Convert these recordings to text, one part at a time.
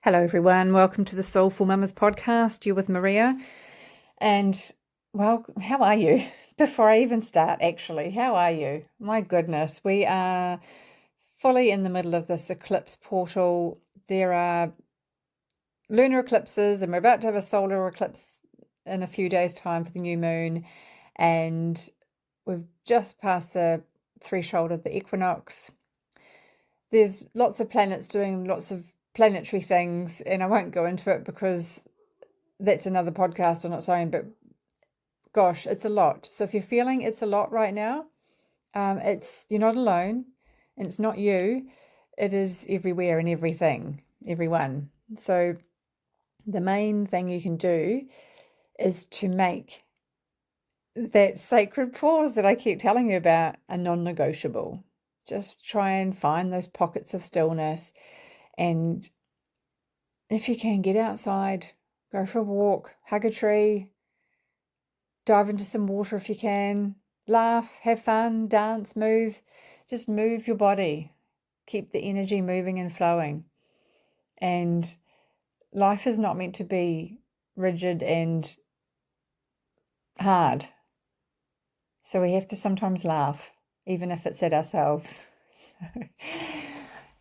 Hello, everyone. Welcome to the Soulful Mamas podcast. You're with Maria. And, well, how are you? Before I even start, actually, how are you? My goodness, we are fully in the middle of this eclipse portal. There are lunar eclipses, and we're about to have a solar eclipse in a few days' time for the new moon. And we've just passed the threshold of the equinox. There's lots of planets doing lots of planetary things, and I won't go into it because that's another podcast on its own, but gosh, it's a lot. So if you're feeling it's a lot right now, you're not alone, and it's not you. It is everywhere and everything, everyone. So the main thing you can do is to make that sacred pause that I keep telling you about a non-negotiable. Just try and find those pockets of stillness, and if you can, get outside, go for a walk, hug a tree, dive into some water if you can, laugh, have fun, dance, move. Just move your body. Keep the energy moving and flowing. And life is not meant to be rigid and hard. So we have to sometimes laugh, even if it's at ourselves.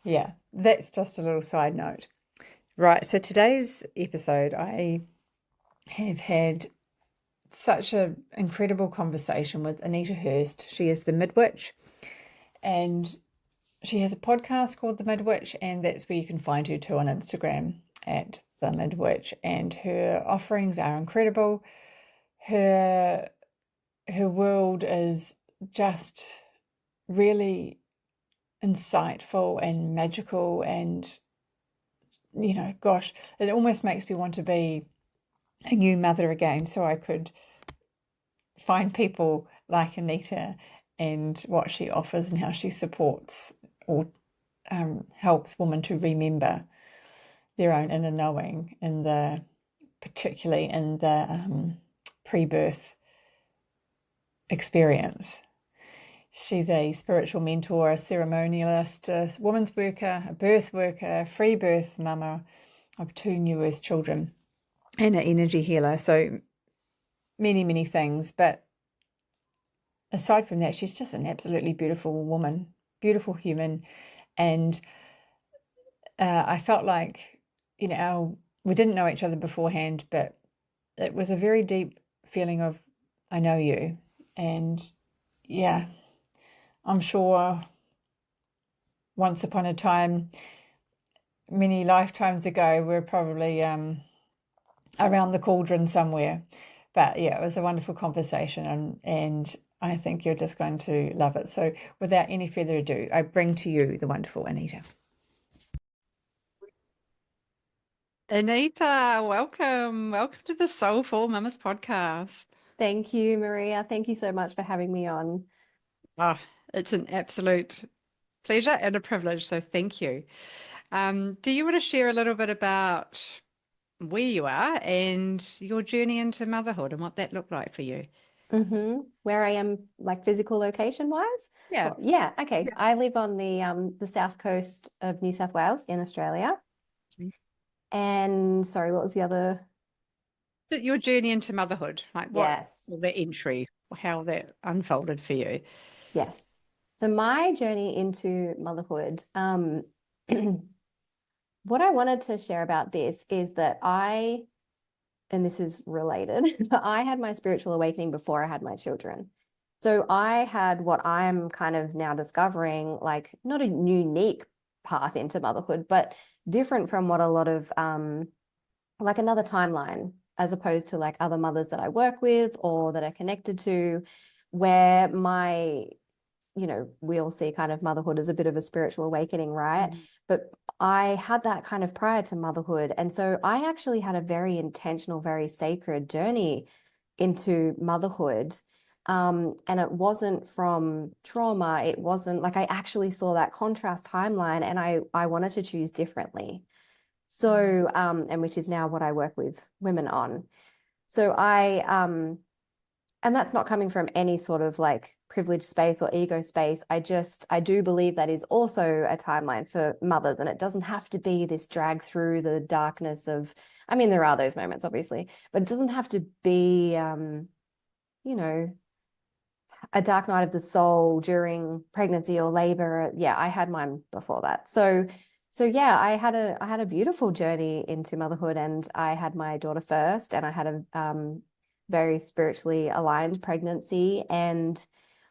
Yeah, that's just a little side note. Right, so today's episode, I have had such an incredible conversation with Anita Hurst. She is the Midwitch, and she has a podcast called The Midwitch, and that's where you can find her too on Instagram at The Midwitch, and her offerings are incredible. Her world is just really insightful and magical, and gosh, it almost makes me want to be a new mother again, so I could find people like Anita and what she offers and how she supports or helps women to remember their own inner knowing, particularly in the pre-birth experience. She's a spiritual mentor, a ceremonialist, a woman's worker, a birth worker, a free birth mama of 2 new earth children, and an energy healer. So many, many things. But aside from that, she's just an absolutely beautiful woman, beautiful human. And I felt like, we didn't know each other beforehand, but it was a very deep feeling of, I know you. And yeah, I'm sure once upon a time, many lifetimes ago, we're probably around the cauldron somewhere. But yeah, it was a wonderful conversation, and I think you're just going to love it. So without any further ado, I bring to you the wonderful Anita. Anita, welcome. Welcome to the Soulful Mamas podcast. Thank you, Maria. Thank you so much for having me on. Oh, it's an absolute pleasure and a privilege, so thank you. Do you want to share a little bit about where you are and your journey into motherhood and what that looked like for you? Where I am, like physical location wise? Yeah. Well, yeah, okay. Yeah. I live on the south coast of New South Wales in Australia. And sorry, what was the other? Your journey into motherhood, like Yes. the entry, how that unfolded for you. Yes. So my journey into motherhood, what I wanted to share about this is that and this is related, but I had my spiritual awakening before I had my children. So I had what I'm kind of now discovering, like not a unique path into motherhood, but different from what a lot of like another timeline, as opposed to like other mothers that I work with or that are connected to, where we all see kind of motherhood as a bit of a spiritual awakening, right? But I had that kind of prior to motherhood. And so I actually had a very intentional, very sacred journey into motherhood. And it wasn't from trauma. It wasn't like I actually saw that contrast timeline, and I wanted to choose differently. So, and which is now what I work with women on. So and that's not coming from any sort of like privileged space or ego space, I do believe that is also a timeline for mothers, and it doesn't have to be this drag through the darkness of, I mean, there are those moments, obviously, but it doesn't have to be, you know, a dark night of the soul during pregnancy or labor. Yeah, I had mine before that. So yeah, I had a beautiful journey into motherhood, and I had my daughter first, and I had a very spiritually aligned pregnancy, and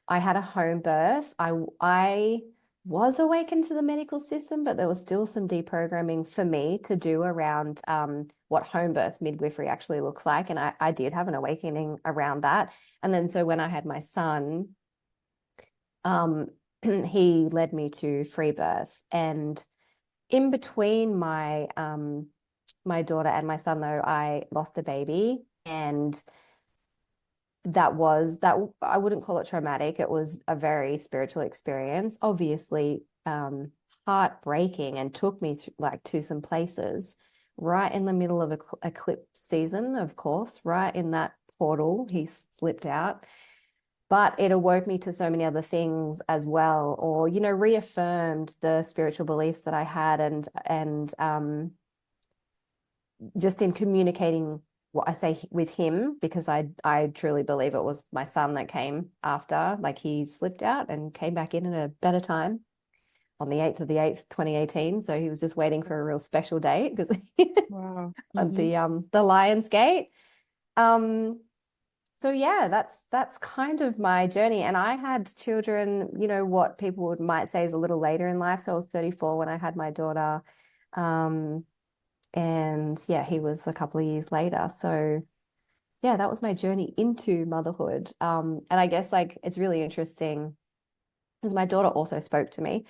I had a home birth. I was awakened to the medical system, but there was still some deprogramming for me to do around what home birth midwifery actually looks like. And I did have an awakening around that. And then so when I had my son, um, he led me to free birth. And in between my daughter and my son, though, I lost a baby, and that I wouldn't call it traumatic. It was a very spiritual experience, obviously, heartbreaking, and took me like to some places right in the middle of a eclipse season, of course, right in that portal he slipped out. But it awoke me to so many other things as well, or, you know, reaffirmed the spiritual beliefs that I had, and just in communicating what I say with him, because I truly believe it was my son that came after, like he slipped out and came back in at a better time on the 8th of the 8th, 2018. So he was just waiting for a real special date because Wow. at Hmm. the Lions Gate. Um, so yeah, that's kind of my journey. And I had children, you know, what people might say is a little later in life. So I was 34 when I had my daughter. Um, and yeah, he was a couple of years later. So yeah, that was my journey into motherhood. And I guess like it's really interesting because my daughter also spoke to me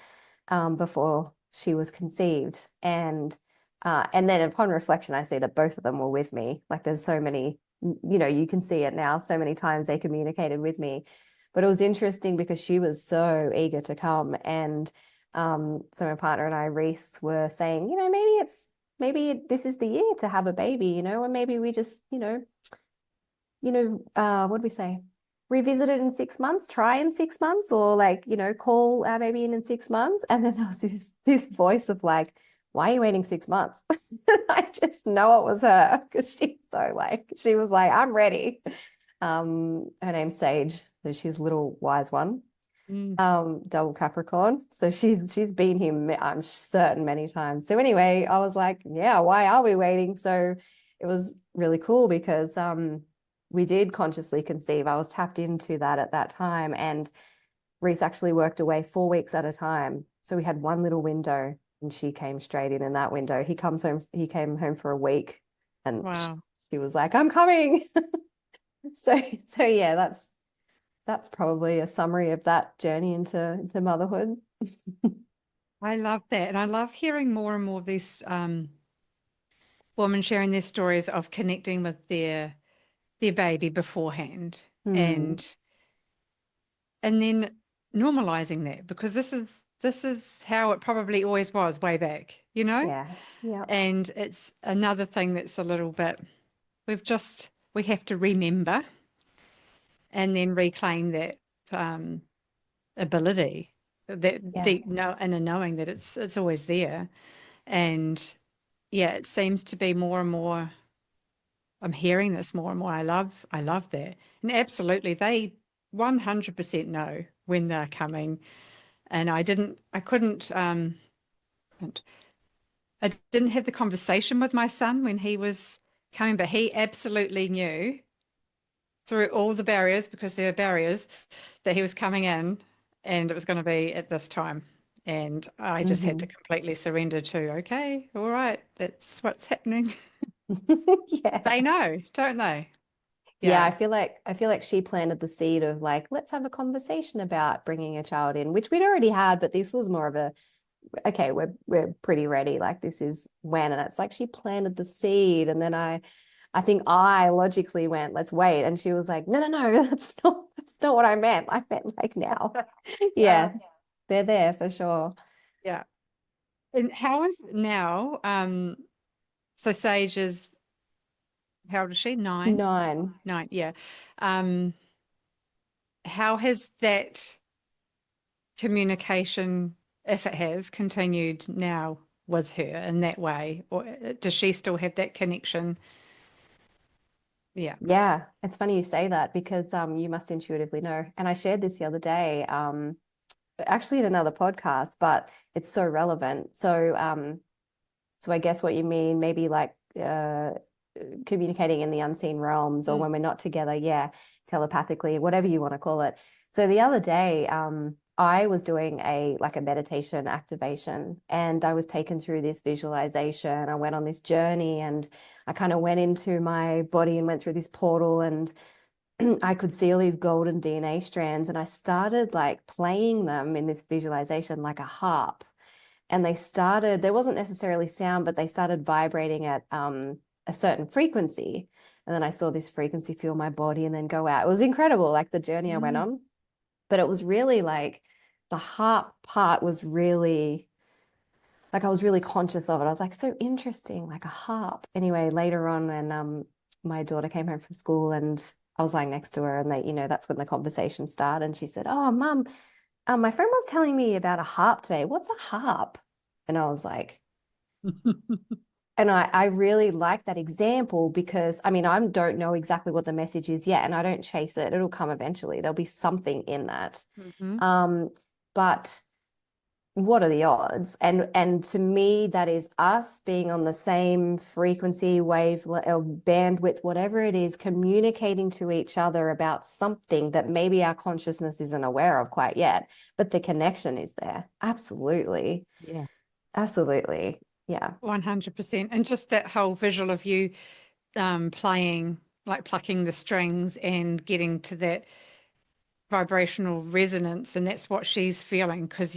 before she was conceived, and then upon reflection, I see that both of them were with me. Like there's so many, you know, you can see it now. So many times they communicated with me, but it was interesting because she was so eager to come, and so my partner and I, Reese, were saying, you know, maybe this is the year to have a baby, you know, or maybe we just, what do we say? Revisit it in 6 months, try in 6 months, or like, you know, call our baby in 6 months. And then there was this voice of like, why are you waiting 6 months? I just know it was her because she was like, I'm ready. Her name's Sage, so she's little wise one, Mm. double Capricorn. So she's been here, I'm certain, many times. So anyway, I was like, yeah, why are we waiting? So it was really cool because we did consciously conceive. I was tapped into that at that time, and Reese actually worked away 4 weeks at a time. So we had one little window, and she came straight in that window. He came home for a week, and Wow. she was like, I'm coming. So yeah, that's probably a summary of that journey into motherhood. I love that. And I love hearing more and more of these women sharing their stories of connecting with their baby beforehand Hmm. and then normalizing that because this is how it probably always was way back, you know? Yeah. Yeah. And it's another thing that's a little bit we have to remember and then reclaim that um, ability, that Yeah. deep know inner knowing that it's always there. And yeah, it seems to be more and more. I'm hearing this more and more. I love that. And absolutely, they 100% know when they're coming. And I didn't have the conversation with my son when he was coming, but he absolutely knew through all the barriers, because there are barriers, that he was coming in and it was going to be at this time. And I just had to Hmm. completely surrender to, okay, all right, that's what's happening. Yeah. They know, don't they? Yeah, Yeah. I feel like she planted the seed of like, let's have a conversation about bringing a child in, which we'd already had, but this was more of a, okay, we're pretty ready. Like this is when, and it's like she planted the seed, and then I think I logically went, let's wait, and she was like, no, no, no, that's not what I meant. I meant like now. Yeah. Yeah, they're there for sure. Yeah. And how is it now? So Sage is, how old is she? Nine? 9. Nine, yeah. Um, how has that communication, if it have, continued now with her in that way? Or does she still have that connection? Yeah. Yeah, it's funny you say that because you must intuitively know. And I shared this the other day, actually in another podcast, but it's so relevant. So I guess what you mean, maybe like communicating in the unseen realms, or Mm. when we're not together, yeah, telepathically, whatever you want to call it. So the other day, I was doing a meditation activation, and I was taken through this visualization. I went on this journey, and I kind of went into my body and went through this portal, and I could see all these golden DNA strands, and I started like playing them in this visualization like a harp. And they started, there wasn't necessarily sound, but they started vibrating at a certain frequency. And then I saw this frequency fill my body and then go out. It was incredible, like the journey I went Mm. on. But it was really like the harp part was really like I was really conscious of it. I was like, so interesting, like a harp. Anyway, later on when my daughter came home from school and I was lying next to her, and that's when the conversation started. And she said, "Oh, Mum, my friend was telling me about a harp today. What's a harp?" And I was like, and I really like that example because I mean, I don't know exactly what the message is yet, and I don't chase it. It'll come eventually. There'll be something in that. Hmm. Um, but what are the odds? And to me, that is us being on the same frequency, wave, or bandwidth, whatever it is, communicating to each other about something that maybe our consciousness isn't aware of quite yet, but the connection is there. Absolutely. Yeah. Absolutely. Yeah. 100%. And just that whole visual of you playing, like plucking the strings and getting to that vibrational resonance. And that's what she's feeling because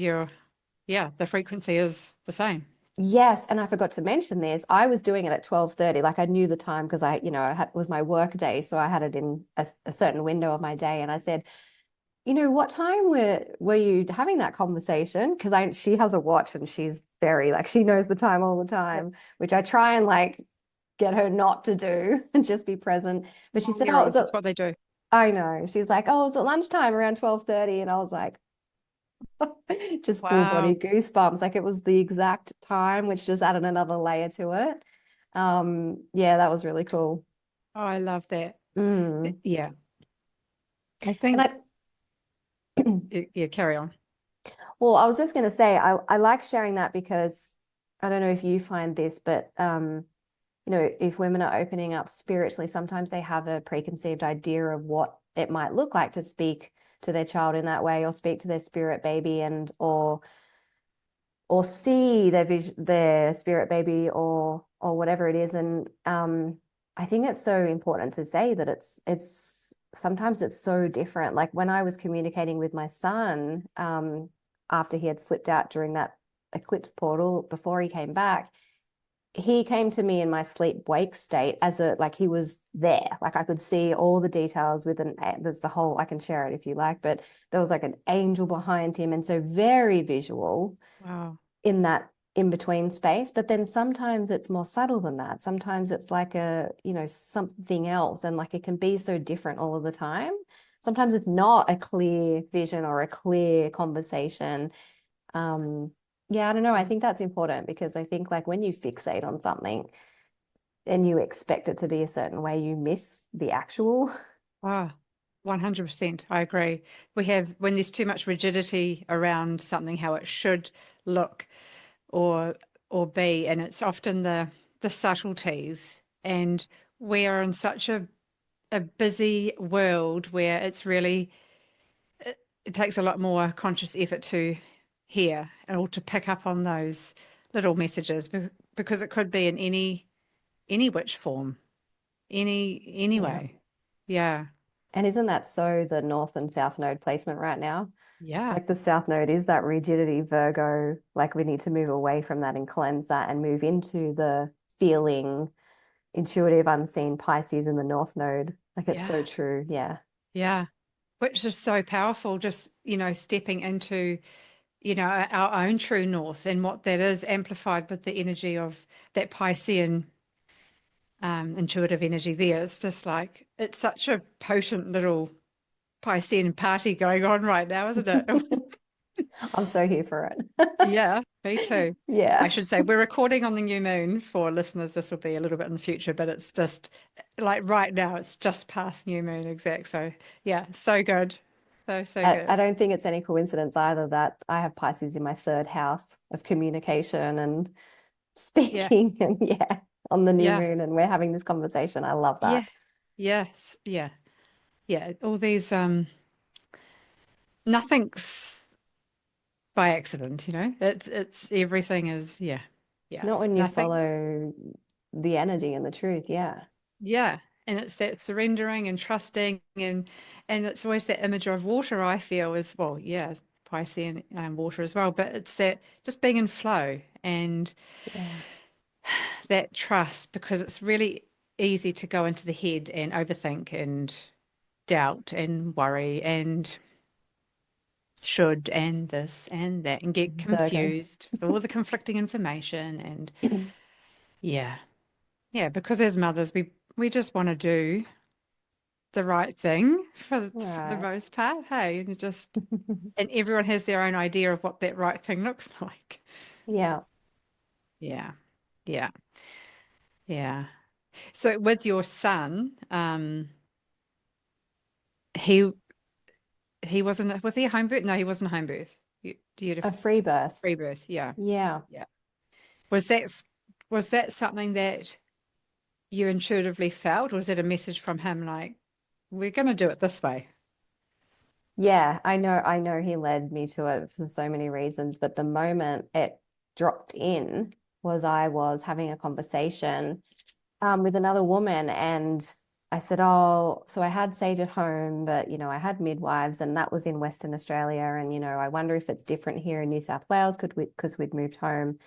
yeah, the frequency is the same. Yes, and I forgot to mention this. I was doing it at 12:30. Like I knew the time because I had was my work day, so I had it in a certain window of my day. And I said, what time were you having that conversation? Because I she has a watch and she's very like she knows the time all the Yep. time, which I try and like get her not to do and just be present. But she said, "Oh, it was 9-year-olds, at, it's what they do. I know." She's like, "Oh, it was at lunchtime around 12:30," and I was like, just full body Wow. goosebumps. Like it was the exact time, which just added another layer to it. Yeah, that was really cool. Oh, I love that. Mm. Yeah. I And think, I, yeah, carry on. well, I was just going to say, I like sharing that because I don't know if you find this, but if women are opening up spiritually, sometimes they have a preconceived idea of what it might look like to speak to their child in that way, or speak to their spirit baby, and or see their spirit baby, or whatever it is. And I think it's so important to say that it's sometimes it's so different. Like when I was communicating with my son, after he had slipped out during that eclipse portal before he came back, he came to me in my sleep wake state as a like he was there. Like I could see all the details with there's the whole, I can share it if you like, but there was like an angel behind him, and so very visual Wow. in that in between space. But then sometimes it's more subtle than that. Sometimes it's like something else, and like it can be so different all of the time. Sometimes it's not a clear vision or a clear conversation. um yeah, I don't know, I think that's important because I think like when you fixate on something and you expect it to be a certain way, you miss the actual. Ah, 100%. I agree. When there's too much rigidity around something, how it should look or or be, and it's often the subtleties. And we are in such a busy world where it takes a lot more conscious effort to hear or to pick up on those little messages because it could be in any which form, any Yeah. way. Yeah. And isn't that so the north and south node placement right now? Yeah. Like the South Node is that rigidity, Virgo. Like we need to move away from that and cleanse that and move into the feeling, intuitive, unseen Pisces in the North Node. Like it's Yeah. so true. Yeah. Yeah. Which is so powerful, just, stepping into, our own true north and what that is amplified with the energy of that Piscean intuitive energy there. It's just like, it's such a potent little Piscean party going on right now, isn't it? I'm so here for it. Yeah, me too. I Yeah. should say we're recording on the new moon for listeners. This will be a little bit in the future, but it's just like right now, it's just past new moon exact. So yeah, so good. So, so I good. don't think it's any coincidence either that I have Pisces in my third house of communication and Yeah, speaking, and yeah, on the new yeah, moon, and we're having this conversation. I love yeah, that. yes, yeah, yeah. All these, nothing's by accident, you know. It's everything is, yeah, yeah. Not when And you I think, follow the energy and the truth. Yeah. yeah, and it's that surrendering and trusting and it's always that image of water I feel is, well, yeah, Piscean water as well, but it's that just being in flow and Yeah. that trust because it's really easy to go into the head and overthink and doubt and worry and should and this and that and get Virgo. confused with all the conflicting information and yeah. Yeah, because as mothers we just want to do the right thing for the Right. most part, hey, and just and everyone has their own idea of what that right thing looks like. Yeah. Yeah. Yeah. Yeah. So with your son, he wasn't was he a home birth? No, he wasn't a home birth. You had a A free birth. free birth, yeah. Yeah. Yeah. Was that was that something that you intuitively felt? Was that a message from him like, we're gonna do it this way? Yeah, I know he led me to it for so many reasons, but the moment it dropped in was I was having a conversation with another woman, and I said, "Oh, so I had Sage at home, but I had midwives, and that was in Western Australia, and I wonder if it's different here in New South Wales, could we because we'd moved home."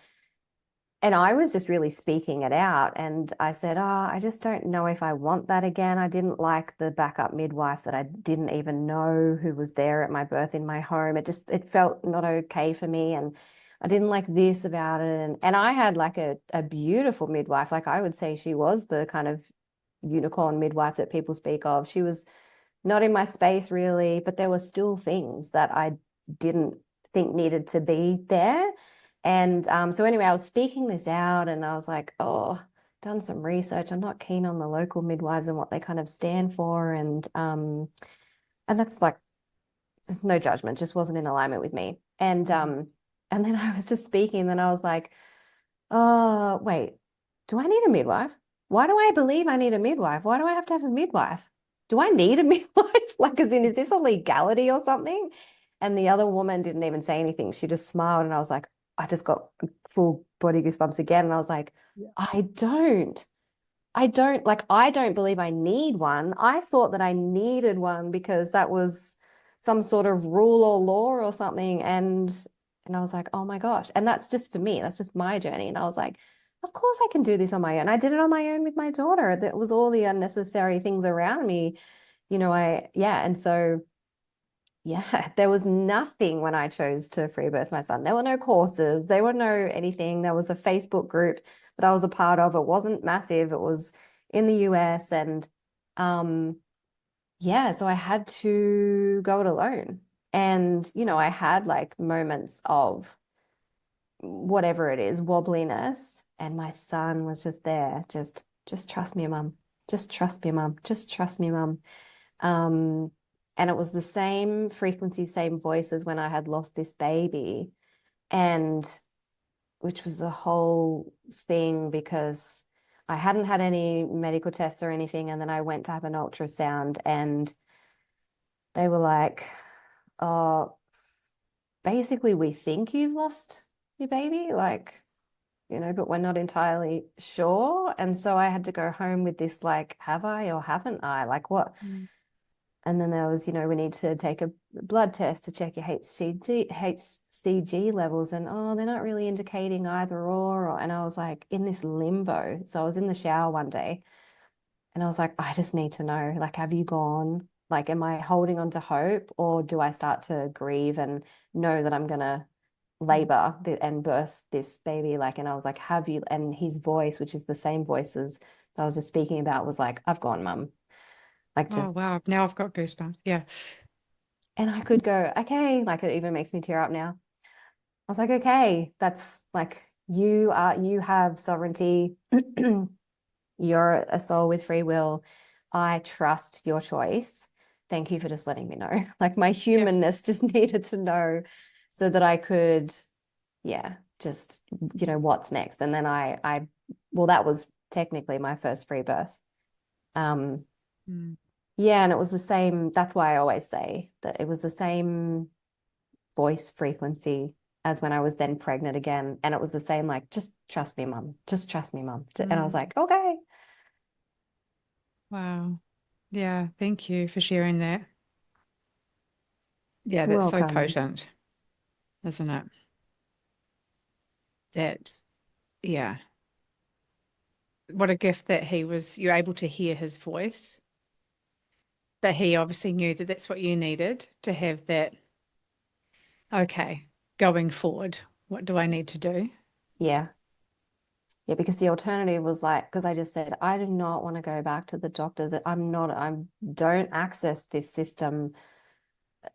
And I was just really speaking it out. And I said, "Oh, I just don't know if I want that again. I didn't like the backup midwife that I didn't even know who was there at my birth in my home. It felt not okay for me. And I didn't like this about it. And I had like a beautiful midwife. Like I would say she was the kind of unicorn midwife that people speak of. She was not in my space really, but there were still things that I didn't think needed to be there. And so anyway, I was speaking this out and I was like, oh, done some research. I'm not keen on the local midwives and what they kind of stand for. And that's like, there's no judgment, just wasn't in alignment with me. Mhm. And then I was just speaking, and then I was like, oh, wait, do I need a midwife? Why do I believe I need a midwife? Why do I have to have a midwife? Do I need a midwife? Like, as in, is this a legality or something? And the other woman didn't even say anything. She just smiled. And I was like, I just got full body goosebumps again. And I was like, Yeah. I don't. I don't believe I need one. I thought that I needed one because that was some sort of rule or law or something. And I was like, oh my gosh. And that's just for me. That's just my journey. And I was like, of course I can do this on my own. I did it on my own with my daughter. That was all the unnecessary things around me. Yeah. And so yeah, there was nothing when I chose to free birth my son. There were no courses, there were no anything. There was a Facebook group that I was a part of. It wasn't massive. It was in the US, and um yeah, so I had to go it alone. And I had like moments of whatever it is, wobbliness, and my son was just there. Just trust me, mum. Just trust me, mum. Just trust me, mum. Um, and it was the same frequency, same voice as when I had lost this baby, and which was a whole thing because I hadn't had any medical tests or anything. And then I went to have an ultrasound, and they were like, oh, basically, we think you've lost your baby, like, but we're not entirely sure. And so I had to go home with this, like, have I or haven't I? Like, what? Mm. And then there was, we need to take a blood test to check your HCG levels. And oh, they're not really indicating either or. And I was like in this limbo. So I was in the shower one day and I was like, I just need to know, like, have you gone? Like, am I holding on to hope, or do I start to grieve and know that I'm going to Mm. labor and birth this baby? Like, and I was like, have you? And his voice, which is the same voices that I was just speaking about, was like, I've gone, mum. Like, Oh just wow, now I've got goosebumps. Yeah. And I could go, okay, like it even makes me tear up now. I was like, okay, that's like you have sovereignty. You're a soul with free will. I trust your choice. Thank you for just letting me know. Like my Yeah. humanness just needed to know so that I could, yeah, just, what's next. And then well, that was technically my first free birth. Um, Mm. yeah, and it was the same. That's why I always say that it was the same voice frequency as when I was then pregnant again. And it was the same, like, just trust me, mum. Just trust me, mum. And I was Mm. like, okay. Wow. Yeah, thank you for sharing that. Yeah, that's so Welcome. potent, isn't it? That, yeah, what a gift that you're able to hear his voice, but he obviously knew that that's what you needed to have that, okay, going forward, what do I need to do? Yeah. Yeah, because the alternative was like, because I just said, I do not want to go back to the doctors. I don't access this system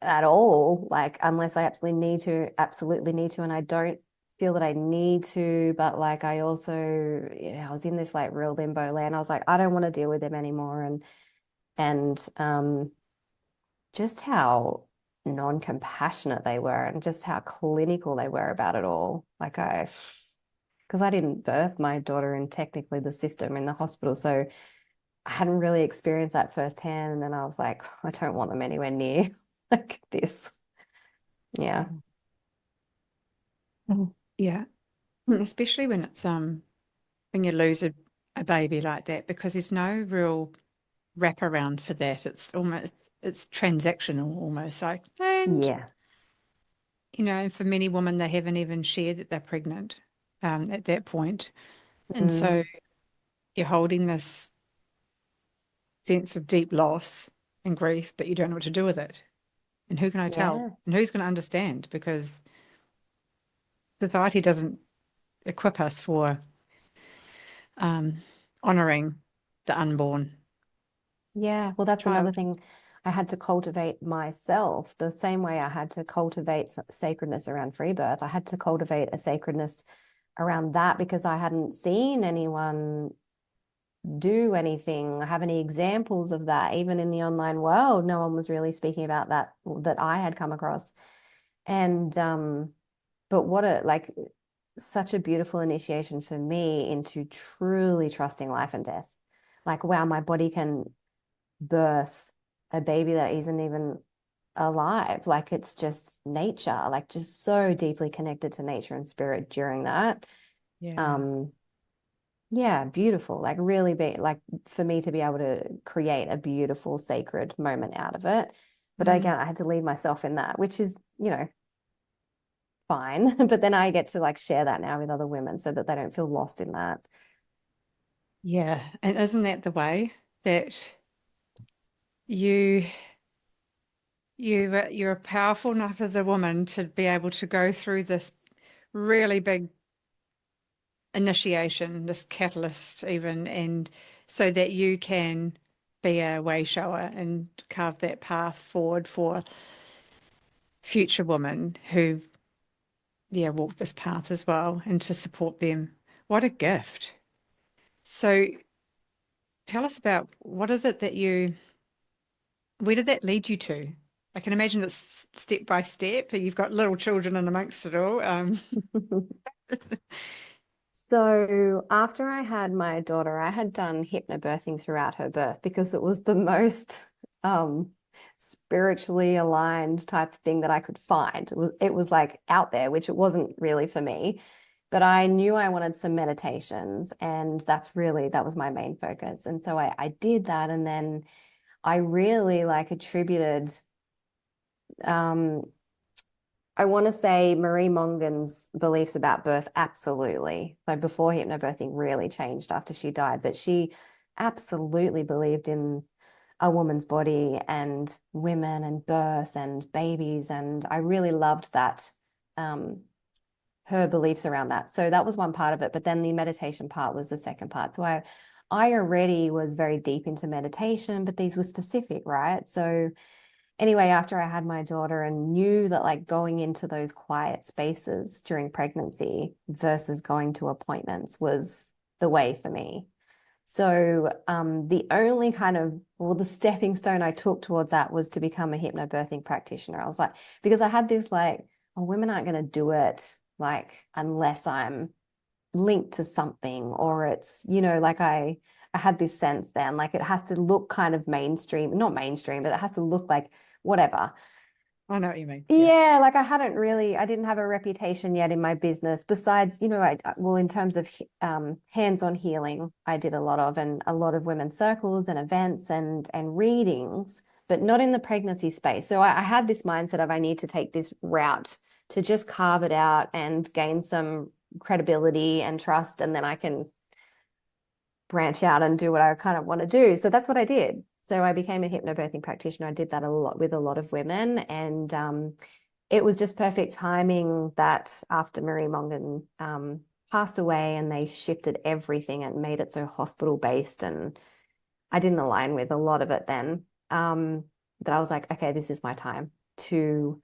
at all, like unless I absolutely need to. And I don't feel that I need to, but like I also, yeah, I was in this like real limbo land. I was like, I don't want to deal with them anymore. And just how non-compassionate they were and just how clinical they were about it all. Because I didn't birth my daughter in technically the system in the hospital. So I hadn't really experienced that firsthand. And then I was like, I don't want them anywhere near like this. Yeah. Mm. Yeah, especially when it's when you lose a baby like that, because there's no real wraparound for that. It's transactional almost like, and Yeah. for many women they haven't even shared that they're pregnant at that point, and so Mm, you're holding this sense of deep loss and grief, but you don't know what to do with it. And who can I tell? yeah. And who's going to understand? Because society doesn't equip us for um, honoring the unborn Yeah. Well, that's another child. thing I had to cultivate myself. The same way I had to cultivate sacredness around free birth, I had to cultivate a sacredness around that because I hadn't seen anyone do anything, have any examples of that. Even in the online world, no one was really speaking about that I had come across. And but what a like such a beautiful initiation for me into truly trusting life and death. Like, wow, my body can birth a baby that isn't even alive. Like it's just nature, like just so deeply connected to nature and spirit during that. Yeah. Um, yeah, beautiful. Like really be like for me to be able to create a beautiful sacred moment out of it. But Mm. again, I had to leave myself in that, which is, fine. But then I get to like share that now with other women so that they don't feel lost in that. Yeah. And isn't that the way that you you're powerful enough as a woman to be able to go through this really big initiation, this catalyst even, and so that you can be a way shower and carve that path forward for future women who, yeah, walk this path as well and to support them. What a gift. So tell us about what is it that where did that lead you to? I can imagine it's step by step. You've got little children in amongst it all. So after I had my daughter, I had done hypnobirthing throughout her birth because it was the most um spiritually aligned type of thing that I could find. It was like out there, which it wasn't really for me. But I knew I wanted some meditations, and that was my main focus. And so I did that, and then I really like attributed um I want to say Marie Mongan's beliefs about birth, absolutely. So before hypnobirthing really changed after she died, but she absolutely believed in a woman's body and women and birth and babies. And I really loved that, um, her beliefs around that. So that was one part of it. But then the meditation part was the second part. So I already was very deep into meditation, but these were specific, right? So anyway, after I had my daughter and knew that like going into those quiet spaces during pregnancy versus going to appointments was the way for me. So the only kind of, well, the stepping stone I took towards that was to become a hypnobirthing practitioner. I was like, because I had this like, oh, women aren't going to do it like unless I'm linked to something, or it's, like I had this sense then like it has to look kind of mainstream, not mainstream, but it has to look like whatever. I know what you mean. Yeah. Yeah, like I didn't have a reputation yet in my business besides, well, in terms of hands-on healing, I did a lot of, and a lot of women's circles and events and readings, but not in the pregnancy space. So I had this mindset of I need to take this route to just carve it out and gain some credibility and trust, and then I can branch out and do what I kind of want to do. So that's what I did. So I became a hypnobirthing practitioner. I did that a lot with a lot of women, and it was just perfect timing that after Marie Mongan passed away, and they shifted everything and made it so hospital based, and I didn't align with a lot of it then. That I was like, okay, this is my time to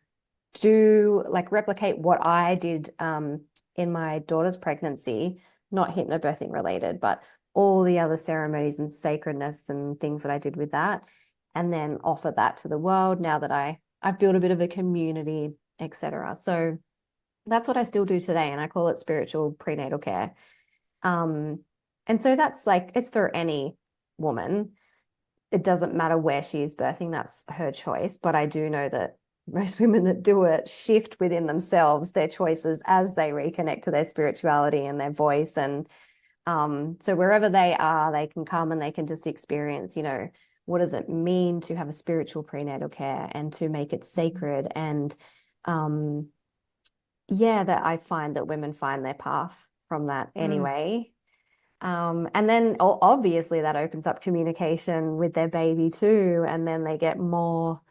do like replicate what I did in my daughter's pregnancy, not hypnobirthing related, but all the other ceremonies and sacredness and things that I did with that, and then offer that to the world now that I've built a bit of a community, etc. So that's what I still do today, and I call it spiritual prenatal care. Um, and so that's like it's for any woman. It doesn't matter where she is birthing, that's her choice. But I do know that most women that do it shift within themselves their choices as they reconnect to their spirituality and their voice. And so wherever they are, they can come and they can just experience, what does it mean to have a spiritual prenatal care and to make it sacred? And um, yeah, that I find that women find their path from that Mm. anyway. And then obviously that opens up communication with their baby too. And then they get more,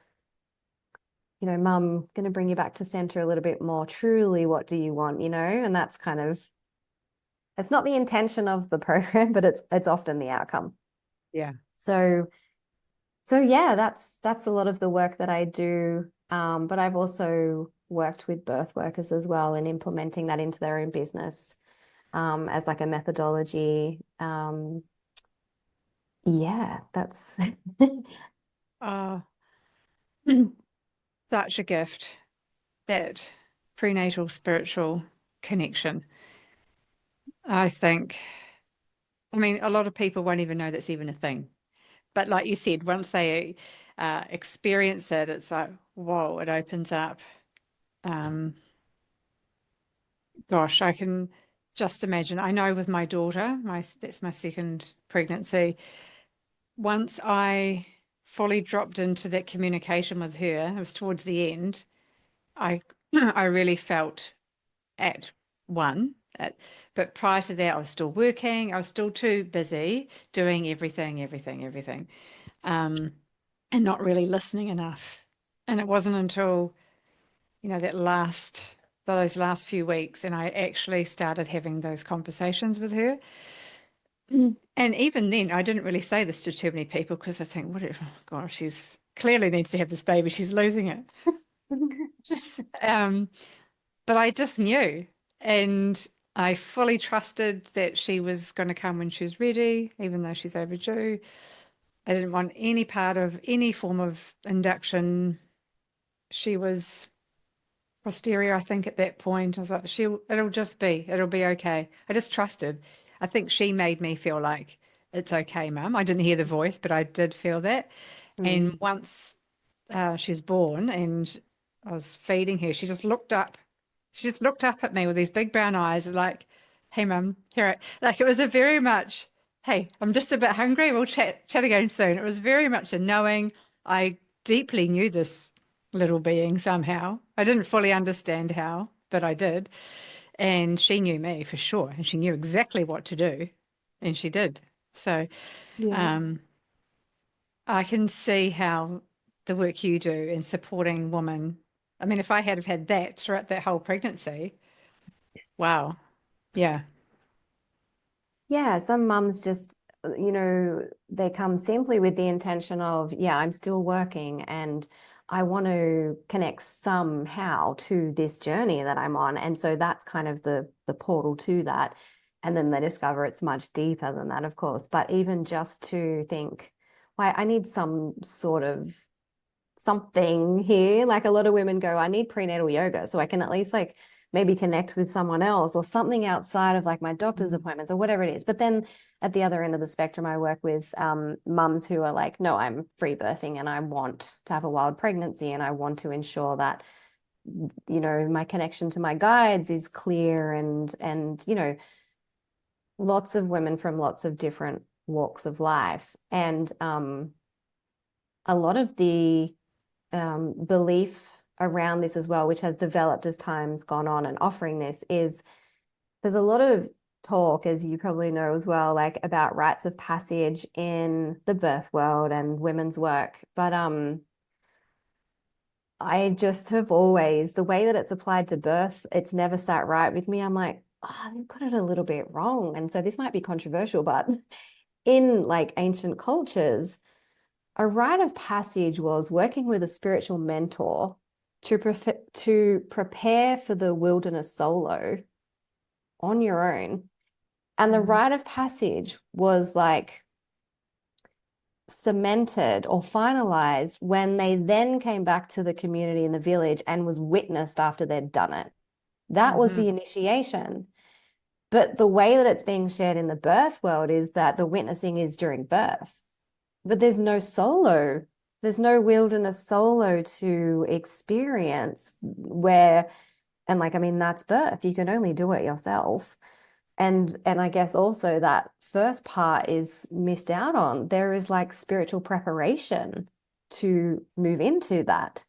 mum, going to bring you back to center a little bit more. Truly, what do you want? And that's kind of, it's not the intention of the program, but it's often the outcome. Yeah. So, so yeah, that's a lot of the work that I do. But I've also worked with birth workers as well and implementing that into their own business as like a methodology. Yeah, that's Uh, such a gift, that prenatal spiritual connection. I think, I mean, a lot of people won't even know that's even a thing. But like you said, once they experience it, it's like, whoa, it opens up. Um, Gosh, I can just imagine. I know with my daughter, that's my second pregnancy. Once I fully dropped into that communication with her, it was towards the end, I I really felt at one. But prior to that, I was still working. I was still too busy doing everything, um, and not really listening enough. And it wasn't until, those last few weeks, and I actually started having those conversations with her. And even then, I didn't really say this to too many people because I think, what if, oh gosh, she's clearly needs to have this baby. She's losing it. Um, but I just knew. And I fully trusted that she was going to come when she was ready, even though she's overdue. I didn't want any part of any form of induction. She was posterior, I think, at that point. I was like, it'll be okay. I just trusted. I think she made me feel like it's okay, Mum. I didn't hear the voice, but I did feel that. Mm. And once she was born and I was feeding her, she just looked up. She just looked up at me with these big brown eyes, like, "Hey, Mum, here." Like it was a very much, "Hey, I'm just a bit hungry. We'll chat again soon." It was very much a knowing. I deeply knew this little being somehow. I didn't fully understand how, but I did. And she knew me for sure, and she knew exactly what to do, and she did. So, Yeah. um, I can see how the work you do in supporting women. I mean, if I had have had that throughout that whole pregnancy, wow. Yeah. Yeah, some mums just, they come simply with the intention of, yeah, I'm still working and I want to connect somehow to this journey that I'm on. And so that's kind of the portal to that. And then they discover it's much deeper than that, of course. But even just to think, why I need some sort of something here. Like a lot of women go, I need prenatal yoga so I can at least like maybe connect with someone else or something outside of like my doctor's Mm. appointments or whatever it is. But then at the other end of the spectrum, I work with mums who are like, no, I'm free birthing and I want to have a wild pregnancy and I want to ensure that, you know, my connection to my guides is clear and, you know, lots of women from lots of different walks of life. And a lot of the belief around this as well, which has developed as time's gone on and offering this, is there's a lot of talk, as you probably know as well, like about rites of passage in the birth world and women's work. But I just have always, the way that it's applied to birth, it's never sat right with me. I'm like, oh, they've got it a little bit wrong. And so this might be controversial, but in like ancient cultures, a rite of passage was working with a spiritual mentor to prepare for the wilderness solo on your own. And the Mm. rite of passage was like cemented or finalized when they then came back to the community in the village and was witnessed after they'd done it. That was Mm-hmm. the initiation. But the way that it's being shared in the birth world is that the witnessing is during birth. But there's no solo. There's no wilderness solo to experience where, and like, I mean, that's birth. You can only do it yourself. And I guess also that first part is missed out on. There is like spiritual preparation to move into that.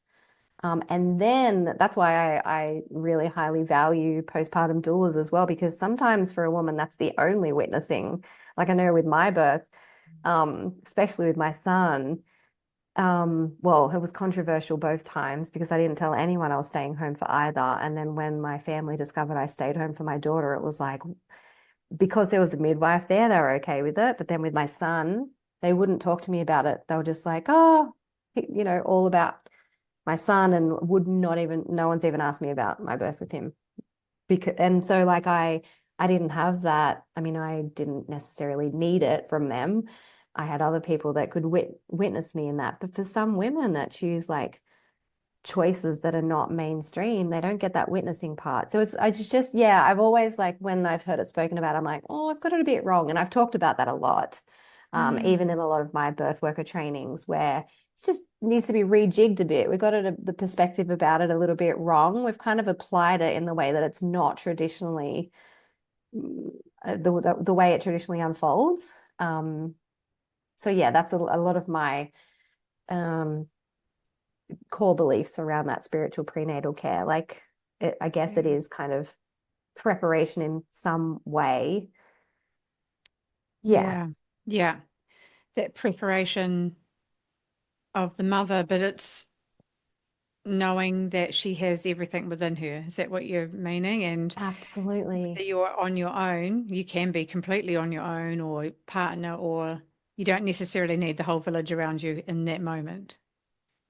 And then that's why I really highly value postpartum doulas as well, because sometimes for a woman, that's the only witnessing. Like I know with my birth, especially with my son, well, it was controversial both times because I didn't tell anyone I was staying home for either. And then when my family discovered I stayed home for my daughter, it was like, because there was a midwife there, they were okay with it. But then with my son, they wouldn't talk to me about it. They were just like, oh, you know, all about my son and would not even, no one's even asked me about my birth with him. Because, and so like I didn't have that. I mean, I didn't necessarily need it from them. I had other people that could witness me in that. But for some women that choose like choices that are not mainstream, they don't get that witnessing part. So it's I just yeah, I've always like when I've heard it spoken about, I'm like, oh, I've got it a bit wrong. And I've talked about that a lot. Even Mm. in a lot of my birth worker trainings where it's just needs to be rejigged a bit. We've got it the perspective about it a little bit wrong. We've kind of applied it in the way that it's not traditionally the way it traditionally unfolds. So yeah, that's a lot of my um, core beliefs around that spiritual prenatal care. Like, I guess it Yeah. is kind of preparation in some way. Yeah, Yeah. Yeah. That preparation of the mother, but it's knowing that she has everything within her. Is that what you're meaning? And whether absolutely. you're on your own, you can be completely on your own or partner, or you don't necessarily need the whole village around you in that moment.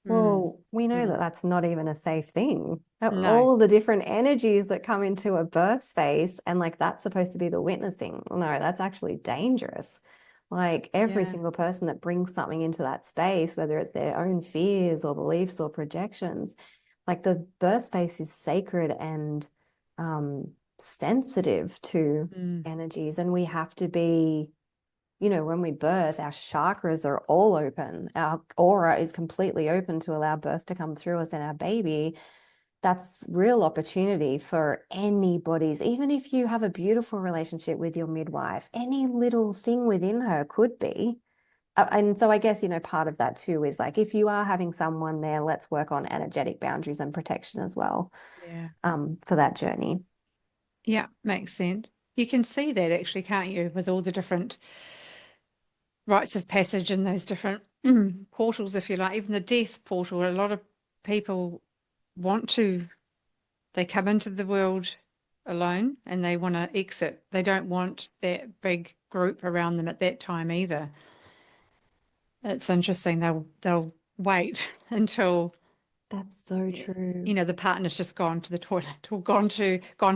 Mm. Well, we know that Mm. that's not even a safe thing. No. All the different energies that come into a birth space, and like that's supposed to be the witnessing. No, that's actually dangerous. Like every Yeah. single person that brings something into that space, whether it's their own fears or beliefs or projections, like the birth space is sacred and sensitive to Mm. energies, and we have to be, you know, when we birth, our chakras are all open. Our aura is completely open to allow birth to come through us and our baby. That's real opportunity for anybody's, even if you have a beautiful relationship with your midwife, any little thing within her could be. And so I guess, you know, part of that too is like if you are having someone there, let's work on energetic boundaries and protection as well, Yeah. for that journey. Yeah, makes sense. You can see that actually, can't you, with all the different rites of passage and those different portals, if you like, even the death portal. A lot of people want to, they come into the world alone and they want to exit. They don't want that big group around them at that time either. It's interesting. They'll wait until That's so true. The partner's just gone to the toilet or gone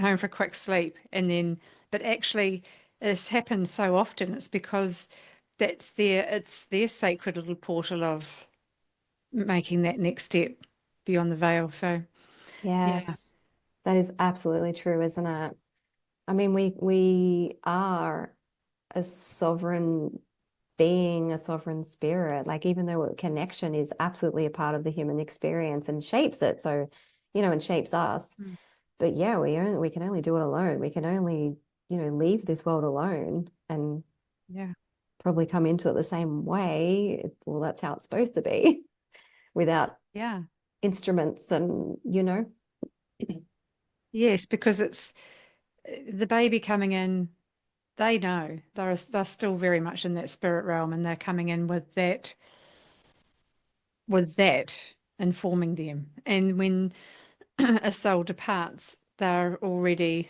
home for a quick sleep, and then, but actually, this happens so often. It's because it's their sacred little portal of making that next step beyond the veil. So yeah, Yes, that is absolutely true, isn't it? I mean, we are a sovereign being, a sovereign spirit. Like even though connection is absolutely a part of the human experience and shapes it, so and shapes us. Mm. But yeah, we can only do it alone. We can only, leave this world alone and yeah, probably come into it the same way. Well, that's how it's supposed to be, without yeah, instruments and. yes, because it's the baby coming in. They know they're still very much in that spirit realm, and they're coming in with that informing them. And when a soul departs, they're already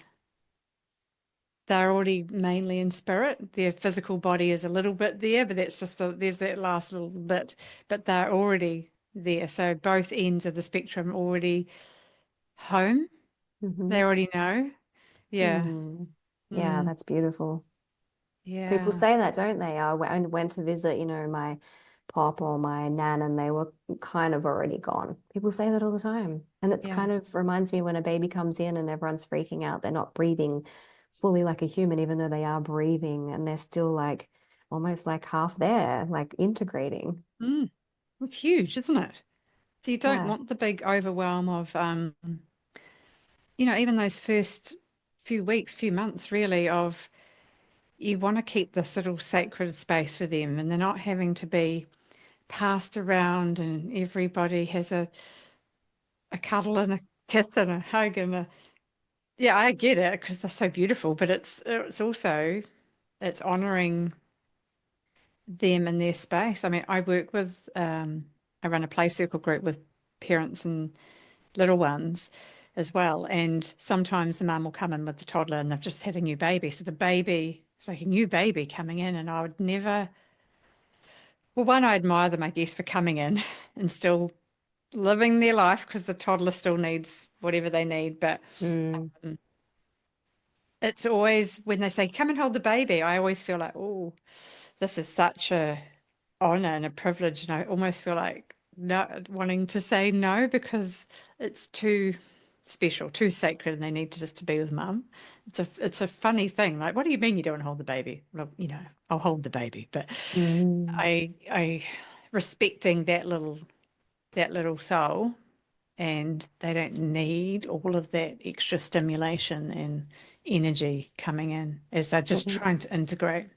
mainly in spirit. Their physical body is a little bit there, but that's just there's that last little bit, but they're already there. So both ends of the spectrum already home. They Mhm. already know. Yeah. Mm. Yeah, Mm, that's beautiful. People yeah. say that, don't they? I went to visit, my pop or my nan, and they were kind of already gone. People say that all the time. And it's Yeah. kind of reminds me when a baby comes in and everyone's freaking out, they're not breathing fully like a human, even though they are breathing and they're still like almost like half there, like integrating. Mm, it's huge, isn't it? So you don't Yeah. want the big overwhelm of even those first few weeks, few months really of you want to keep this little sacred space for them, and they're not having to be passed around and everybody has a cuddle and a kiss and a hug and a yeah, I get it because they're so beautiful, but it's also it's honoring them in their space. I mean, I run a play circle group with parents and little ones as well, and sometimes the mum will come in with the toddler and they've just had a new baby, so the baby it's like a new baby coming in, and I would never. Well, one, I admire them, I guess, for coming in and still living their life because the toddler still needs whatever they need. But Mm. um, it's always when they say, come and hold the baby, I always feel like, oh, this is such a honor and a privilege. And I almost feel like not wanting to say no because it's too special, too sacred, and they need to just to be with mum. It's a funny thing. Like, what do you mean you don't hold the baby? Well, I'll hold the baby, but Mm. I respecting that little soul, and they don't need all of that extra stimulation and energy coming in as they're just trying to integrate.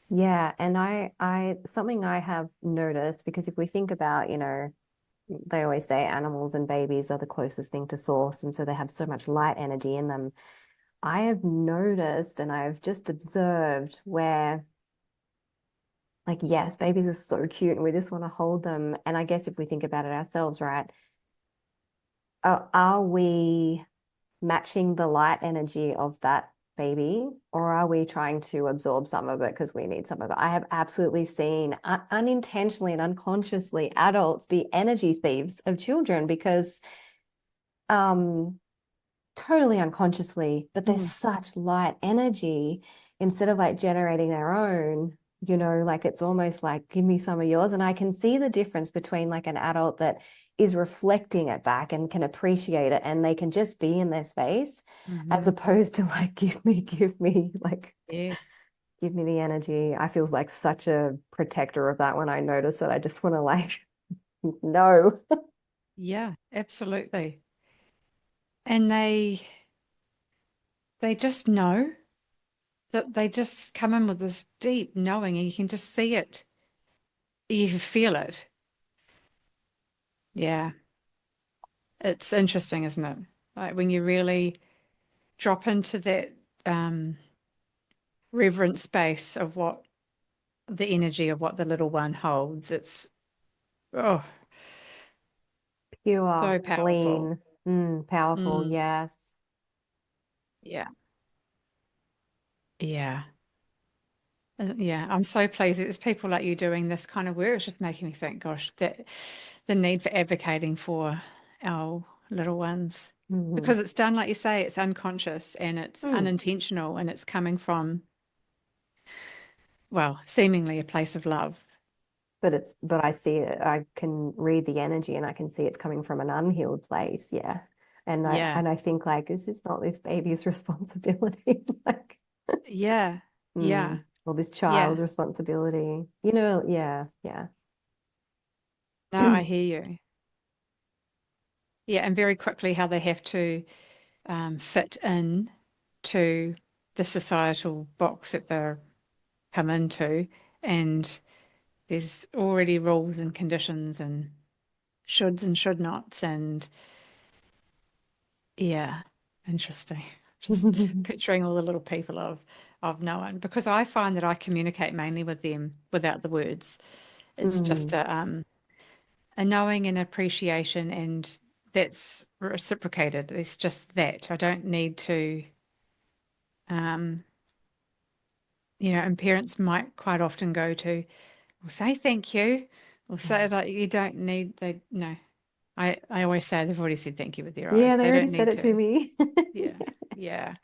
Yeah, and something I have noticed, because if we think about, they always say animals and babies are the closest thing to source, and so they have so much light energy in them. I have noticed and I've just observed where, like, yes, babies are so cute and we just want to hold them. And I guess if we think about it ourselves, right, are we matching the light energy of that baby, or are we trying to absorb some of it because we need some of it? I have absolutely seen unintentionally and unconsciously adults be energy thieves of children because um totally unconsciously, but there's Mm, such light energy instead of like generating their own, like it's almost like, give me some of yours. And I can see the difference between like an adult that is reflecting it back and can appreciate it and they can just be in their space as hmm. opposed to like, give me, like, Yes. give me the energy. I feel like such a protector of that when I notice it. I just want to like, no. Yeah, absolutely. And they just know that they just come in with this deep knowing, and you can just see it. You feel it. Yeah. It's interesting, isn't it? Like when you really drop into that um, reverent space of what the energy of what the little one holds. It's oh, Pure, so powerful. clean, powerful. Mm, Yes. yeah, yeah, yeah. I'm so pleased. It's people like you doing this kind of work. It's just making me think, gosh, the need for advocating for our little ones Mm. because it's done, like you say, it's unconscious and it's Mm. unintentional and it's coming from, well, seemingly a place of love. But I see it, I can read the energy and I can see it's coming from an unhealed place. Yeah. Yeah. And I think like this is not this baby's responsibility. Like Yeah. Yeah. or this Yeah. child's responsibility. Yeah, yeah. No, I hear you. Yeah. And very quickly how they have to fit in to the societal box that they're come into. And there's already rules and conditions and shoulds and should nots. And yeah, interesting. Just picturing all the little people of no one because I find that I communicate mainly with them without the words. It's just Mm, a knowing and appreciation, and that's reciprocated. It's just that I don't need to, um, and parents might quite often go to, well, say thank you, or say yeah. like you don't need. They no. I always say they've already said thank you with their Yeah, eyes. they They already don't said need it to to. me. Yeah, yeah.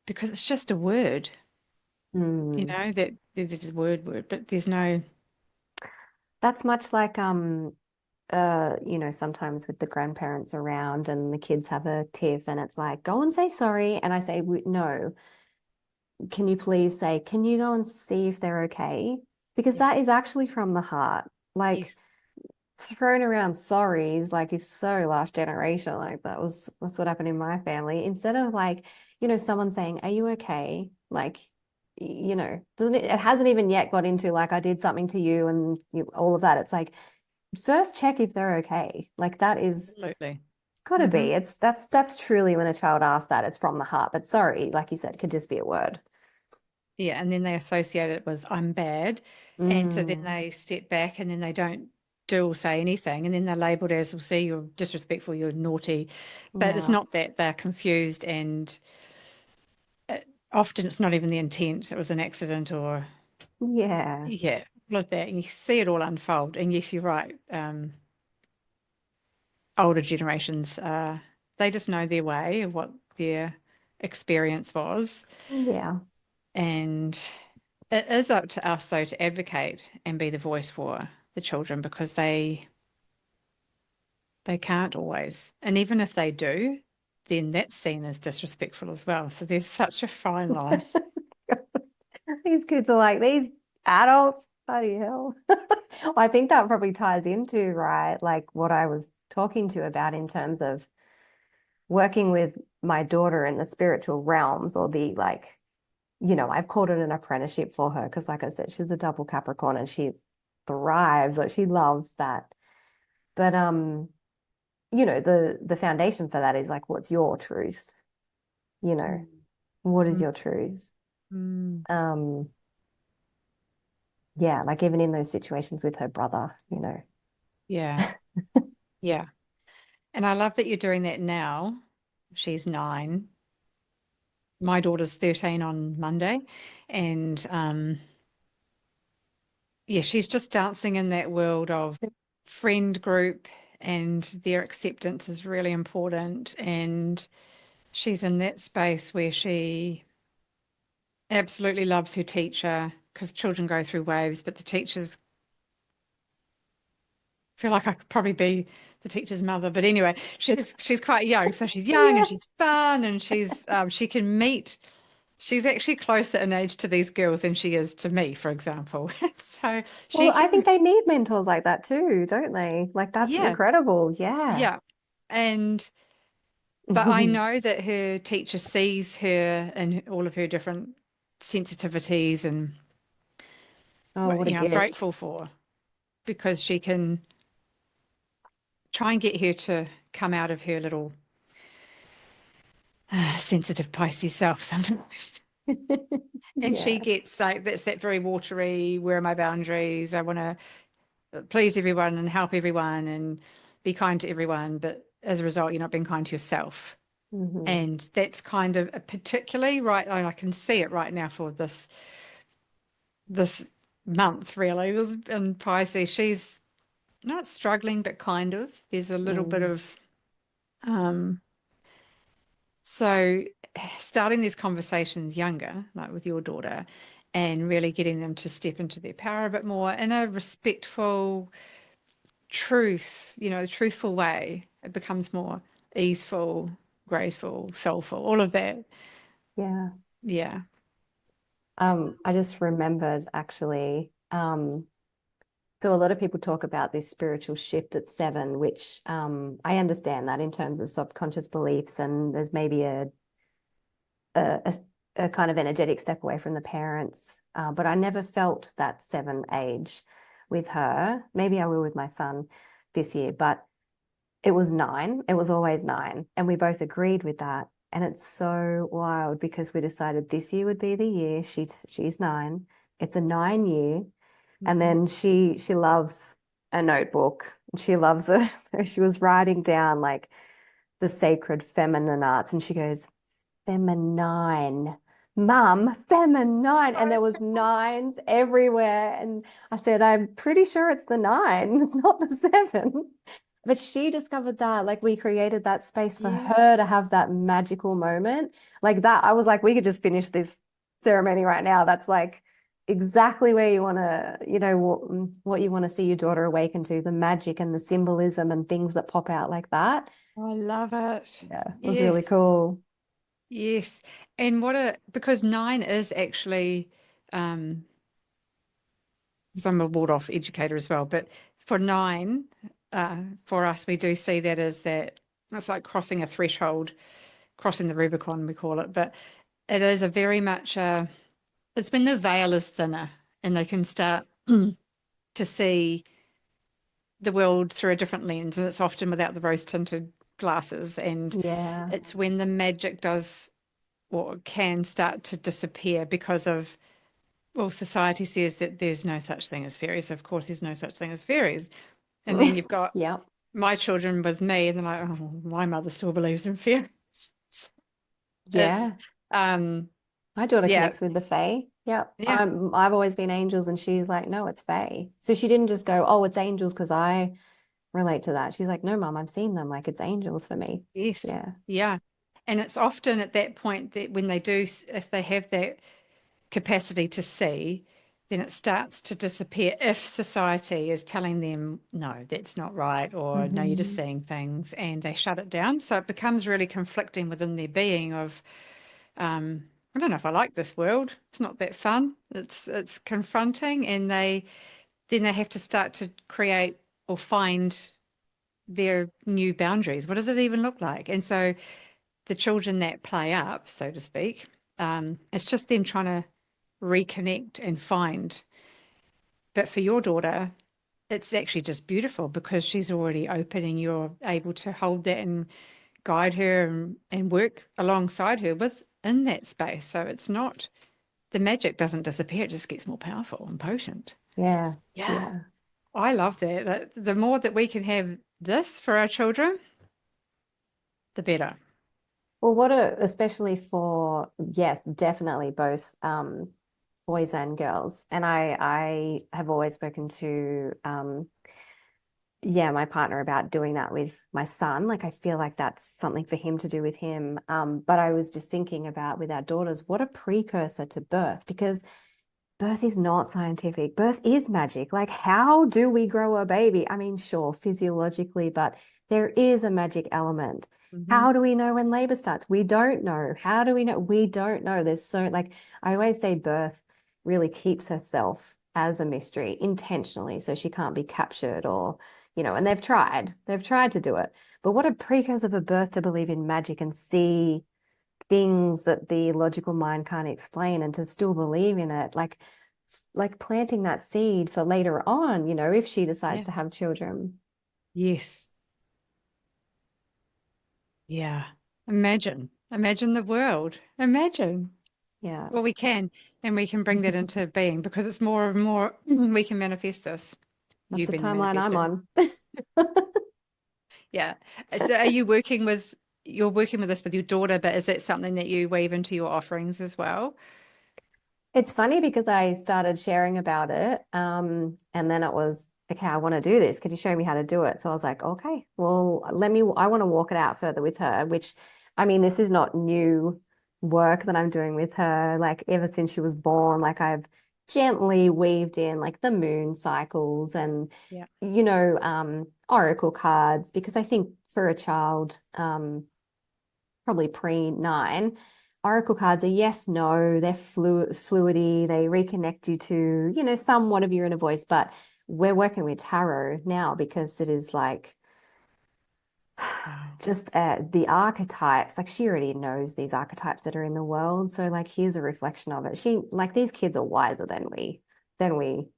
Because it's just a word, Mm. that there's a word, but there's no, That's much like sometimes with the grandparents around and the kids have a tiff and it's like, go and say sorry. And I say, No, can you please say, can you go and see if they're okay? Because yes, that is actually from the heart. Like yes, thrown around sorries, like is so last generation. Like that's what happened in my family. Instead of like, someone saying, are you okay? Like, doesn't it hasn't even yet got into like I did something to you and all of that. It's like first check if they're okay. Like that is absolutely. it's gotta Hmm. be. That's truly when a child asks that, it's from the heart. But sorry, like you said, could just be a word. Yeah, and then they associate it with I'm bad, and so then Mm, they step back, and then they don't do or say anything, and then they're labelled as, "Well, see, you're disrespectful, you're naughty," but it's yeah. not that they're confused, and uh, often it's not even the intent; it was an accident, or Yeah. yeah, like that, and you see it all unfold. And yes, you're right. Older generations, they just know their way of what their experience was. Yeah. And it is up to us, though, to advocate and be the voice for the children because they can't always. And even if they do, then that's seen as disrespectful as well. So there's such a fine line. These kids are like these adults. Bloody hell. I think that probably ties into, right, like what I was talking to you about in terms of working with my daughter in the spiritual realms or the like, I've called it an apprenticeship for her because, like I said, she's a double Capricorn and she thrives, like she loves that. But the foundation for that is like, what's your truth? You know, Mm, what is mm, your truth? mm. Um, yeah, like even in those situations with her brother. Yeah, yeah. And I love that you're doing that now. She's 9. My daughter's 13 on Monday. And yeah, she's just dancing in that world of friend group and their acceptance is really important. And she's in that space where she absolutely loves her teacher because children go through waves, but the teachers feel like I could probably be the teacher's mother. But anyway, she's quite young, so she's young and Yeah. she's fun and she can meet. She's actually closer in age to these girls than she is to me, for example. So Well, she I can, think they need mentors like that too, don't they? Like that's yeah, incredible. Yeah. yeah. And but I know that her teacher sees her and all of her different sensitivities and Oh, what what a I'm gift. grateful for because she can try and get her to come out of her little sensitive Pisces self sometimes. And she Yeah. gets like, that's that very watery, where are my boundaries? I want to please everyone and help everyone and be kind to everyone. But as a result, you're not being kind to yourself. Hmm. And that's kind of particularly right. I can see it right now for this month, really. In Pisces, she's not struggling, but kind of. There's a little bit Mm. of, um, so starting these conversations younger, like with your daughter, and really getting them to step into their power a bit more in a respectful, truthful way. It becomes more easeful, graceful, soulful, all of that. Yeah. Yeah. I just remembered actually, so a lot of people talk about this spiritual shift at 7, which I understand that in terms of subconscious beliefs, and there's maybe a, a, a kind of energetic step away from the parents. But I never felt that 7 age with her. Maybe I will with my son this year, but it was 9. It was always 9. And we both agreed with that. And it's so wild because we decided this year would be the year. She's 9. It's a 9 year. And Mhm. then she loves a notebook. She loves it. So she was writing down like the sacred feminine arts, and she goes, feminine. Mum, feminine. And there was nines everywhere. And I said, I'm pretty sure it's the 9. It's not the 7. But she discovered that, like we created that space for Yeah. her to have that magical moment. Like that, I was like, we could just finish this ceremony right now. That's like exactly where you want to, what you want to see your daughter awaken to, the magic and the symbolism and things that pop out like that. I love it. Yeah, it was really Yes. cool. Yes. And because 9 is actually, um, because I'm a ward-off educator as well, but for 9, for us, we do see that as that it's like crossing a threshold, crossing the Rubicon, we call it. But it is a very much, it's when the veil is thinner and they can start to see the world through a different lens. And it's often without the rose-tinted glasses. And Yeah. it's when the magic does or can start to disappear because of, well, society says that there's no such thing as fairies. Of course, there's no such thing as fairies. And then you've got Yeah. my children with me, and they're like, oh, my mother still believes in fairies. It's, Yeah. um, My daughter yeah, connects with the Fae. Yep. yeah, I've always been angels, and she's like, no, it's Fae. So she didn't just go, oh, it's angels because I relate to that. She's like, no, mom, I've seen them. Like it's angels for me. yes, Yeah. yeah. And it's often at that point that when they do, if they have that capacity to see, then it starts to disappear if society is telling them, no, that's not right, or no, you're just Hmm. seeing things, and they shut it down. So it becomes really conflicting within their being of, I don't know if I like this world. It's not that fun. It's confronting, and they have to start to create or find their new boundaries. What does it even look like? And so the children that play up, so to speak, it's just them trying to reconnect and find. But for your daughter, it's actually just beautiful because she's already open and you're able to hold that and guide her and work alongside her within that space. So it's not, the magic doesn't disappear, it just gets more powerful and potent. Yeah. Yeah. Yeah. I love that. The more that we can have this for our children, the better. Well, especially for, yes, definitely both boys and girls. And I have always spoken to yeah, my partner about doing that with my son. Like I feel like that's something for him to do with him. But I was just thinking about with our daughters, what a precursor to birth, because birth is not scientific. Birth is magic. Like, how do we grow a baby? I mean, sure, physiologically, but there is a magic element. Hmm. How do we know when labor starts? We don't know. How do we know? We don't know. There's so, like, I always say birth really keeps herself as a mystery intentionally, so she can't be captured or, and they've tried to do it. But what a precursor of a birth to believe in magic and see things that the logical mind can't explain and to still believe in it, like planting that seed for later on, if she decides Yeah. to have children. Yes. Yeah. Imagine the world. Imagine. Yeah, Well, we can, and we can bring that into being because it's more and more we can manifest this. that's You've the been timeline I'm manifesting. on. Yeah. So you're working with this with your daughter, but is that something that you weave into your offerings as well? It's funny because I started sharing about it, and then it was okay, I want to do this. Could you show me how to do it? So I was like, okay, well, I want to walk it out further with her, which, I mean, this is not new work that I'm doing with her. Like ever since she was born, like I've gently weaved in like the moon cycles and, Yeah. oracle cards, because I think for a child, probably pre-9, oracle cards are yes, no, they're fluidy, they reconnect you to, somewhat of your inner voice, but we're working with tarot now because it is like Wow. just the archetypes. Like she already knows these archetypes that are in the world. So like here's a reflection of it. She like these kids are wiser than we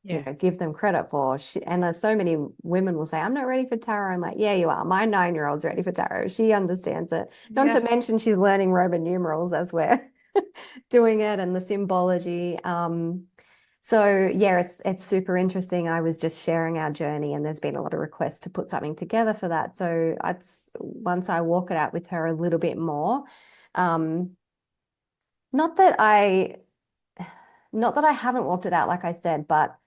Yeah. give them credit for. And so many women will say, I'm not ready for tarot. I'm like, yeah, you are. My 9-year-old's ready for tarot. She understands it. Not to Yeah. mention she's learning Roman numerals as we're doing it and the symbology. So yeah, it's super interesting. I was just sharing our journey, and there's been a lot of requests to put something together for that. So once I walk it out with her a little bit more, um, not that I not that I haven't walked it out, like I said, but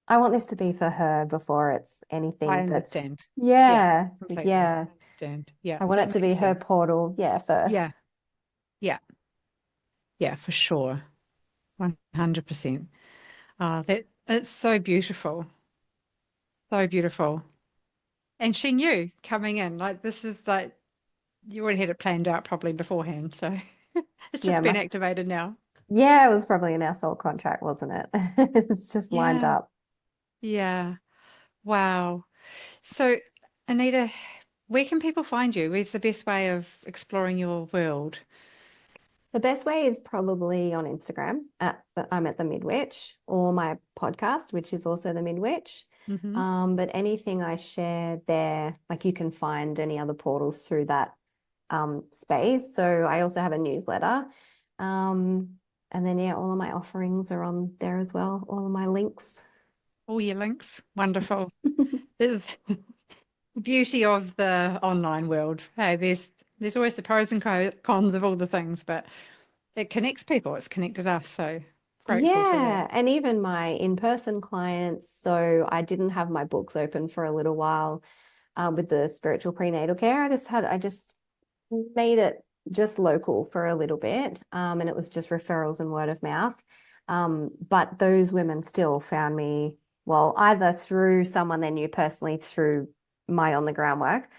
I want this to be for her before it's I anything that's, understand. Yeah, yeah, completely. yeah. I understand. Yeah, I want that it to be makes her sense. portal, yeah, Yeah. first. Yeah. Yeah, for sure. 100%. That it's so beautiful. So beautiful. And she knew coming in, like this is like you already had it planned out probably beforehand. So it's Yeah, just been activated now. yeah, it was probably in our soul contract, wasn't it? It's just lined Yeah. up. Yeah. Wow. So, Anita, where can people find you? Where's the best way of exploring your world? The best way is probably on Instagram I'm at the Midwitch, or my podcast, which is also the Midwitch. Hmm. But anything I share there, like you can find any other portals through that space. So I also have a newsletter. And then yeah, all of my offerings are on there as well, all of my links. All your links. Wonderful. There's the beauty of the online world. Hey, there's always the pros and cons of all the things, but it connects people. It's connected us. So grateful for that. Yeah, and even my in-person clients. So I didn't have my books open for a little while with the spiritual prenatal care. I just made it just local for a little bit, and it was just referrals and word of mouth. But those women still found me, well, either through someone they knew personally through my on the ground work,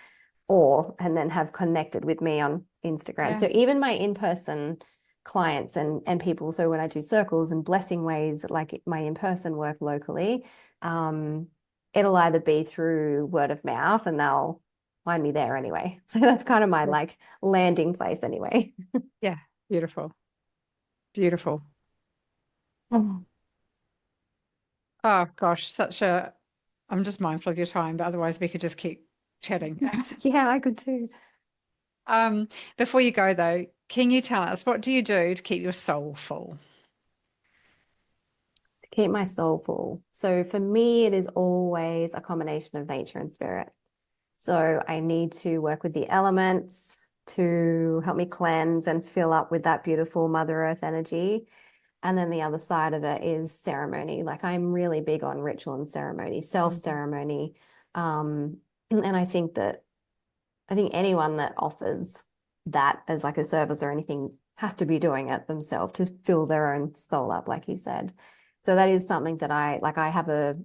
and then have connected with me on Instagram. Yeah. So even my in-person clients and people, so when I do circles and blessing ways, like my in-person work locally, um, it'll either be through word of mouth and they'll find me there anyway. So that's kind of my Yeah. like landing place anyway. Yeah. Beautiful. Beautiful. Oh, oh gosh, I'm just mindful of your time, but otherwise we could just keep chatting. Yeah, I could too. Um, Before you go though, can you tell us what do you do to keep your soul full? To keep my soul full. So for me, it is always a combination of nature and spirit. So I need to work with the elements to help me cleanse and fill up with that beautiful Mother Earth energy. And then the other side of it is ceremony. Like I'm really big on ritual and ceremony, self Mhm. ceremony. And I think anyone that offers that as like a service or anything has to be doing it themselves to fill their own soul up, like you said. So that is something that I have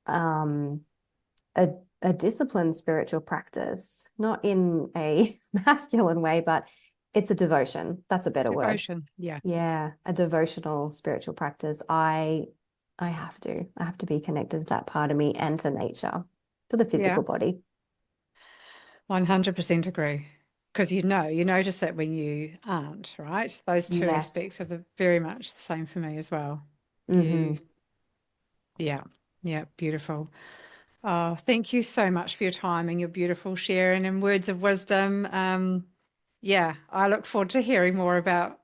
um a a disciplined spiritual practice, not in a masculine way, but it's a devotion. That's a better word. Devotion. Yeah. Yeah, a devotional spiritual practice. I have to be connected to that part of me and to nature for the Yeah. physical body. 100% agree. Because you notice it when you aren't, right? Those two Yes. aspects are very much the same for me as well. You, Hmm. yeah, yeah, beautiful. Oh, thank you so much for your time and your beautiful sharing and words of wisdom. Yeah, I look forward to hearing more about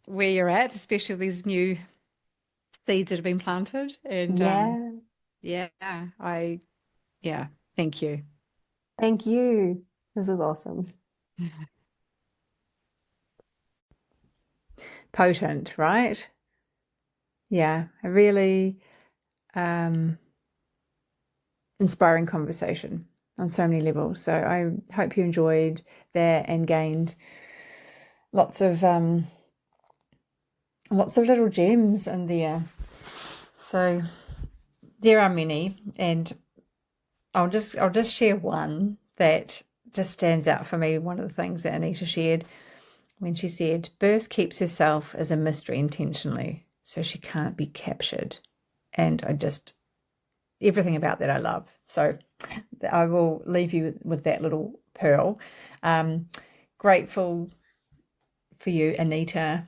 where you're at, especially these new seeds that have been planted. And Yeah. yeah, yeah, thank you. Thank you. This is awesome. Potent, right? Yeah, I really, um, inspiring conversation on so many levels. So I hope you enjoyed that and gained lots of little gems in there. So there are many, and I'll just share one that just stands out for me. One of the things that Anita shared when she said, "Birth keeps herself as a mystery intentionally, so she can't be captured." And everything about that I love. So I will leave you with that little pearl. Grateful for you, Anita,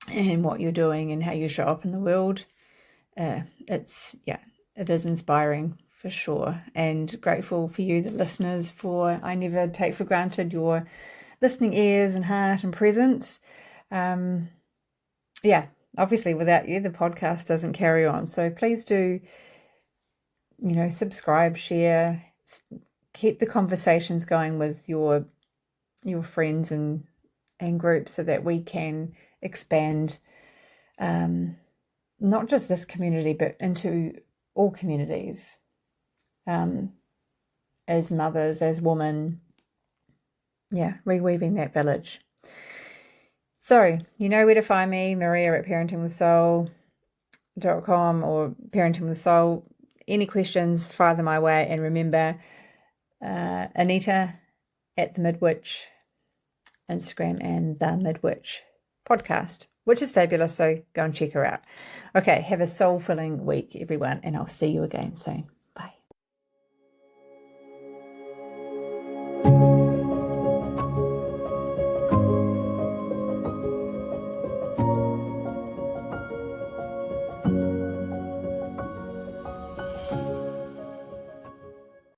and what you're doing and how you show up in the world. It is inspiring for sure. And grateful for you, the listeners, for I never take for granted your listening ears and heart and presence. Obviously without you, the podcast doesn't carry on. So please do, subscribe, share, keep the conversations going with your friends and groups so that we can expand not just this community, but into all communities, as mothers, as women, reweaving that village. So, you know where to find me, Maria at parentingwithsoul.com or Parenting with Soul. Any questions, fire them my way. And remember, Anita at the Midwitch Instagram and the Midwitch podcast, which is fabulous. So go and check her out. Okay, have a soul-filling week, everyone, and I'll see you again soon.